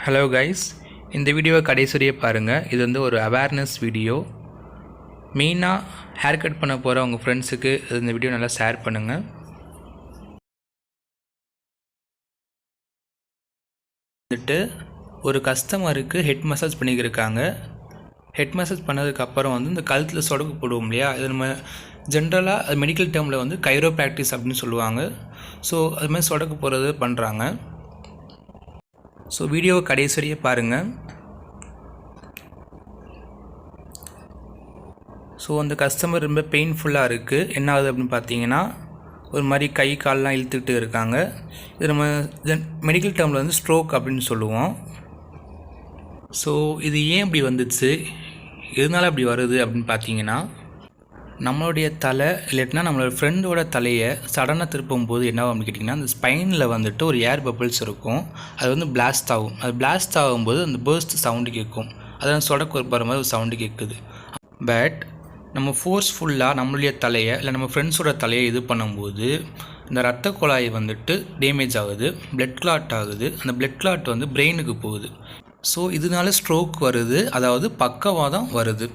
Hello guys, இந்த வீடியோவை கடைசியே பாருங்கள். இது வந்து ஒரு அவேர்னஸ் வீடியோ. மெயினாக ஹேர் கட் பண்ண போகிற உங்கள் ஃப்ரெண்ட்ஸுக்கு இந்த வீடியோ நல்லா ஷேர் பண்ணுங்கள். வந்துட்டு ஒரு கஸ்டமருக்கு ஹெட் மசாஜ் பண்ணிக்கிருக்காங்க. ஹெட் மசாஜ் பண்ணதுக்கப்புறம் வந்து இந்த கழுத்தில் சொடக்கு போடுவோம் இல்லையா, இது நம்ம ஜென்ரலாக அது மெடிக்கல் டேர்மில் வந்து கைரோ ப்ராக்டிஸ் அப்படின்னு சொல்லுவாங்க. ஸோ அது மாதிரி சொடக்கு போடுறது பண்ணுறாங்க. ஸோ வீடியோவை கடைசியே பாருங்கள். ஸோ அந்த கஸ்டமர் ரொம்ப பெயின்ஃபுல்லாக இருக்குது. என்ன ஆகுது அப்படின்னு பார்த்தீங்கன்னா, ஒரு மாதிரி கை கால்லாம் இழுத்துக்கிட்டு இருக்காங்க. இது நம்ம மெடிக்கல் டேர்மில் வந்து ஸ்ட்ரோக் அப்படின்னு சொல்லுவோம். ஸோ இது ஏன் இப்படி வந்துச்சு, எதனால் அப்படி வருது அப்படின்னு பார்த்தீங்கன்னா, நம்மளுடைய தலை இல்லாட்டினா நம்மளோட ஃப்ரெண்டோட தலையை சடனாக திருப்பும்போது என்ன ஆகும் அப்படின்னு கேட்டிங்கன்னா, அந்த ஸ்பைனில் வந்துட்டு ஒரு ஏர் பபிள்ஸ் இருக்கும். அது வந்து பிளாஸ்ட் ஆகும். அது பிளாஸ்ட் ஆகும்போது அந்த பேர்ஸ்ட் சவுண்டு கேட்கும். அதான் சொடக்கு போகிற மாதிரி ஒரு சவுண்டு கேட்குது. பட் நம்ம ஃபோர்ஸ்ஃபுல்லாக நம்மளுடைய தலையை இல்லை நம்ம ஃப்ரெண்ட்ஸோட தலையை இது பண்ணும்போது இந்த ரத்த குழாய் வந்துட்டு டேமேஜ் ஆகுது, பிளட் கிளாட் ஆகுது. அந்த பிளட் கிளாட் வந்து பிரெயினுக்கு போகுது. ஸோ இதனால ஸ்ட்ரோக் வருது, அதாவது பக்கவாதம் வருது.